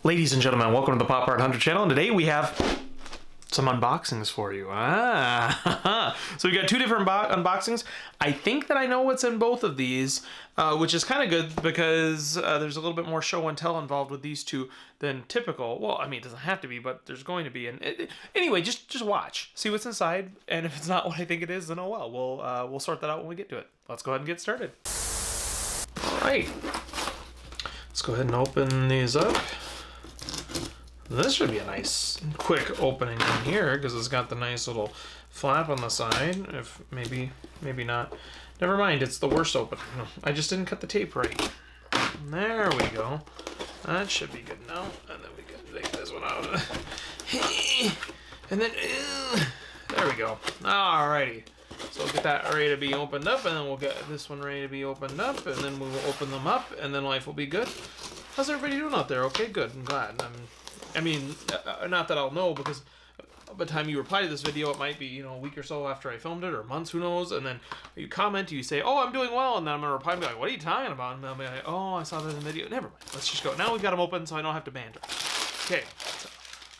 Ladies and gentlemen, welcome to the Pop Art Hunter channel, and today we have some unboxings for you. So we got two different unboxings. I think that I know what's in both of these, which is kind of good because there's a little bit more show and tell involved with these two than typical. Well, I mean, it doesn't have to be, but there's going to be. And anyway, just watch, see what's inside, and if it's not what I think it is, then oh well. We'll sort that out when we get to it. Let's go ahead and get started. All right, let's go ahead and open these up. This should be a nice quick opening in here because it's got the nice little flap on the side. If maybe not. Never mind, it's the worst opening. No, I just didn't cut the tape right. There we go. That should be good now. And then we can take this one out. And then there we go. Alrighty. So we'll get that ready to be opened up, and then we'll get this one ready to be opened up, and then we will open them up, and then life will be good. How's everybody doing out there? Okay, good. I'm glad. I mean, not that I'll know, because by the time you reply to this video, it might be, you know, a week or so after I filmed it, or months, who knows, and then you comment, you say, oh, I'm doing well, and then I'm going to reply and be like, what are you talking about? And I'll be like, oh, I saw that in the video. Never mind. Let's just go. Now we've got them open, so I don't have to banter. Okay. So,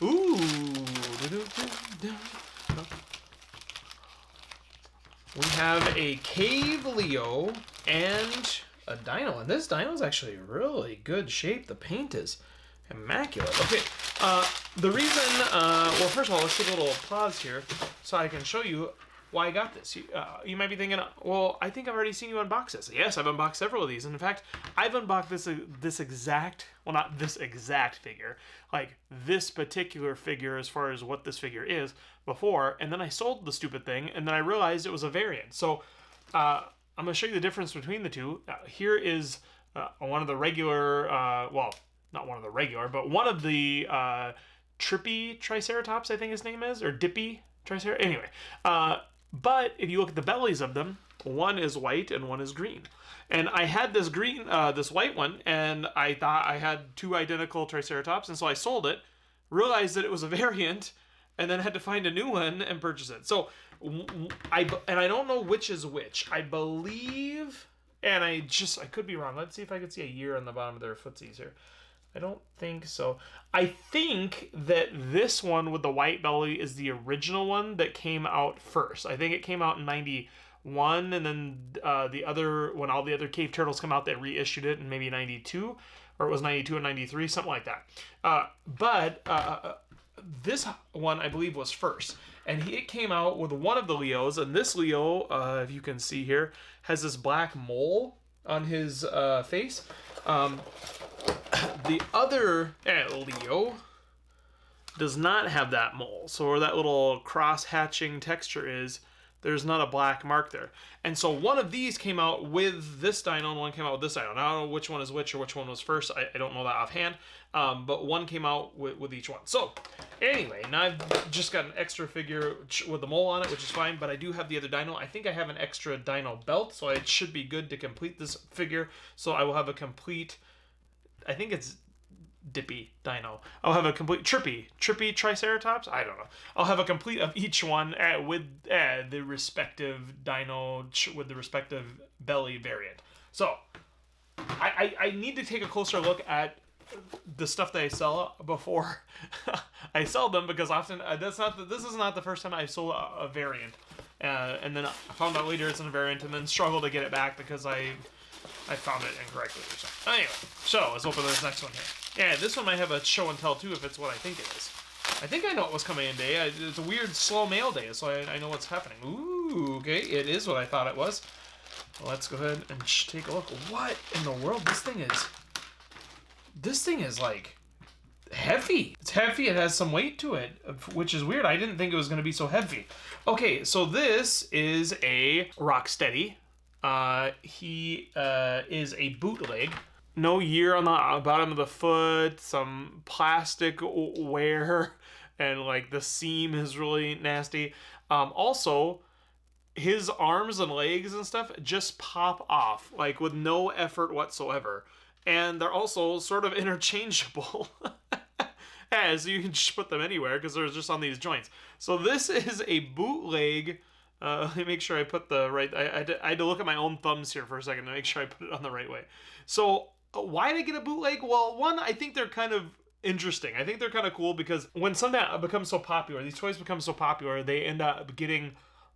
ooh. We have a Cave Leo and a dino, and this dino is actually really good shape. The paint is immaculate. Okay, the reason, well, first of all, let's take a little pause here so I can show you why I got this. You might be thinking, well, I think I've already seen you unbox this. Yes, I've unboxed several of these. And in fact, I've unboxed this exact, well, not this exact figure, like this particular figure as far as what this figure is before, and then I sold the stupid thing, and then I realized it was a variant. So, I'm going to show you the difference between the two. Here is one of the regular, well, not one of the regular, but one of the Trippy Triceratops, I think his name is, or Dippy Triceratops. Anyway, but if you look at the bellies of them, one is white and one is green. And I had this green, this white one, and I thought I had two identical Triceratops, and so I sold it, realized that it was a variant, and then had to find a new one and purchase it. So, I don't know which is which. I believe, and I could be wrong. Let's see if I could see a year on the bottom of their footsies here. I don't think so. I think that this one with the white belly is the original one that came out first. I think it came out in 91, and then the other, when all the other cave turtles come out, they reissued it in maybe 92, or it was 92 and 93, something like that. But this one, I believe, was first. And it came out with one of the Leos, and this Leo, if you can see here, has this black mole on his face. The other Leo does not have that mole. So where that little cross-hatching texture is, there's not a black mark there. And so one of these came out with this dino, and one came out with this dino. Now, I don't know which one is which or which one was first. I don't know that offhand. But one came out with each one. So anyway, now I've just got an extra figure with the mole on it, which is fine. But I do have the other dino. I think I have an extra dino belt, so it should be good to complete this figure. So I will have a complete, I think it's Dippy Dino. I'll have a complete Trippy Triceratops. I don't know. I'll have a complete of each one with the respective dino with the respective belly variant. So I need to take a closer look at the stuff that I sell before I sell them, because often this is not the first time I sold a variant, and then I found out later it's in a variant, and then struggled to get it back because I found it incorrectly or something. Anyway, so let's open this next one here. Yeah, this one might have a show and tell too if it's what I think it is. I think I know it was coming in day. It's a weird slow mail day, so I know what's happening. Ooh, okay, it is what I thought it was. Let's go ahead and take a look. What in the world? This thing is like heavy. It's heavy. It has some weight to it, which is weird. I didn't think it was going to be so heavy. Okay, so this is a Rocksteady. He is a bootleg. No year on the bottom of the foot, some plastic wear, and like the seam is really nasty. Also, his arms and legs and stuff just pop off, like with no effort whatsoever. And they're also sort of interchangeable. Yeah, so you can just put them anywhere because they're just on these joints. So this is a bootleg Let me make sure I put the right... I had to look at my own thumbs here for a second to make sure I put it on the right way. So why did I get a bootleg? Well, one, I think they're kind of interesting. I think they're kind of cool because when something becomes so popular, these toys become so popular, they end up getting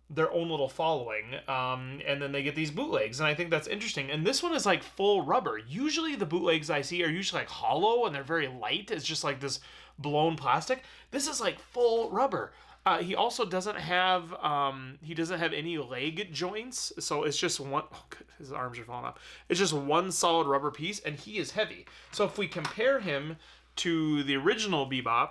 their own little following, and then they get these bootlegs, and I think that's interesting. And this one is like full rubber. Usually the bootlegs I see are usually like hollow and they're very light. It's just like this blown plastic. This is like full rubber. He also doesn't have any leg joints, so it's just one. Oh, good, his arms are falling off. It's just one solid rubber piece, and he is heavy. So if we compare him to the original Bebop,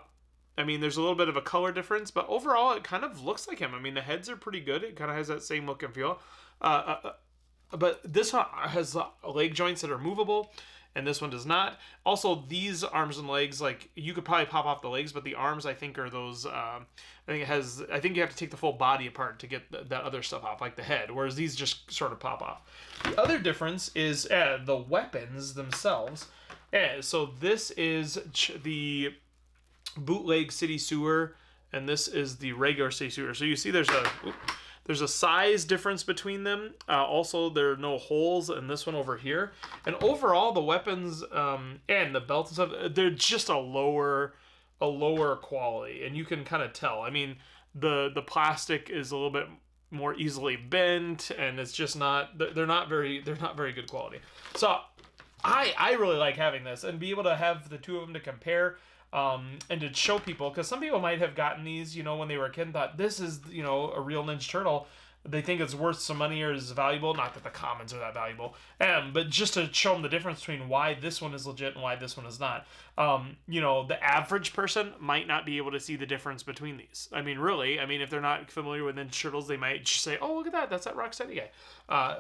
I mean, there's a little bit of a color difference, but overall, it kind of looks like him. I mean, the heads are pretty good. It kind of has that same look and feel. But this one has leg joints that are movable, and this one does not. Also, these arms and legs, like, you could probably pop off the legs, but the arms, I think, are those... I think you have to take the full body apart to get that other stuff off, like the head, whereas these just sort of pop off. The other difference is the weapons themselves. So this is the bootleg City Sewer, and this is the regular City Sewer. So you see there's a size difference between them. Also, there are no holes in this one over here. And overall, the weapons and the belt and stuff, they're just a lower quality, and you can kind of tell. I mean, the plastic is a little bit more easily bent, and it's just not. They're not very good quality. So I really like having this and be able to have the two of them to compare. And to show people, because some people might have gotten these, when they were a kid and thought, this is, a real Ninja Turtle. They think it's worth some money or is valuable. Not that the commons are that valuable. But just to show them the difference between why this one is legit and why this one is not. The average person might not be able to see the difference between these. I mean, really, if they're not familiar with Ninja Turtles, they might just say, oh, look at that. That's that Rocksteady guy.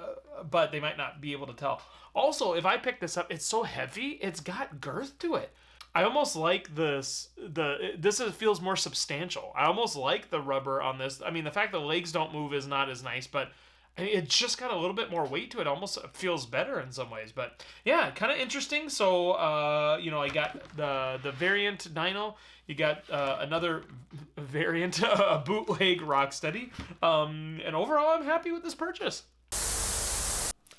But they might not be able to tell. Also, if I pick this up, it's so heavy, it's got girth to it. I almost like this. This feels more substantial. I almost like the rubber on this. I mean, the fact the legs don't move is not as nice, but it's just got a little bit more weight to it. Almost feels better in some ways. But yeah, kind of interesting. So I got the variant Dino. You got another variant, a bootleg Rocksteady. And overall, I'm happy with this purchase.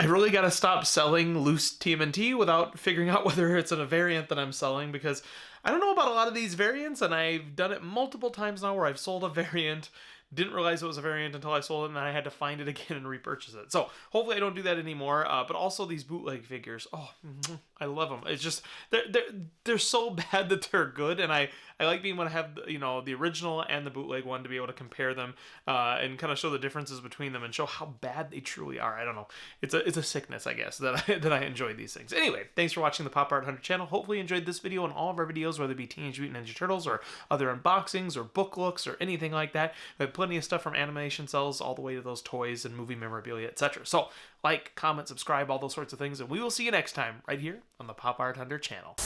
I really got to stop selling loose TMNT without figuring out whether it's in a variant that I'm selling, because I don't know about a lot of these variants, and I've done it multiple times now where I've sold a variant, didn't realize it was a variant until I sold it, and then I had to find it again and repurchase it. So hopefully I don't do that anymore. But also these bootleg figures, I love them. It's just they're so bad that they're good, and I like being able to have the original and the bootleg one to be able to compare them and kind of show the differences between them and show how bad they truly are. I don't know. It's a sickness, I guess, that I enjoy these things. Anyway, thanks for watching the Pop Art Hunter channel. Hopefully you enjoyed this video and all of our videos, whether it be Teenage Mutant Ninja Turtles or other unboxings or book looks or anything like that. We have plenty of stuff from animation cells all the way to those toys and movie memorabilia, etc. So like, comment, subscribe, all those sorts of things, and we will see you next time right here on the Pop Art Hunter channel.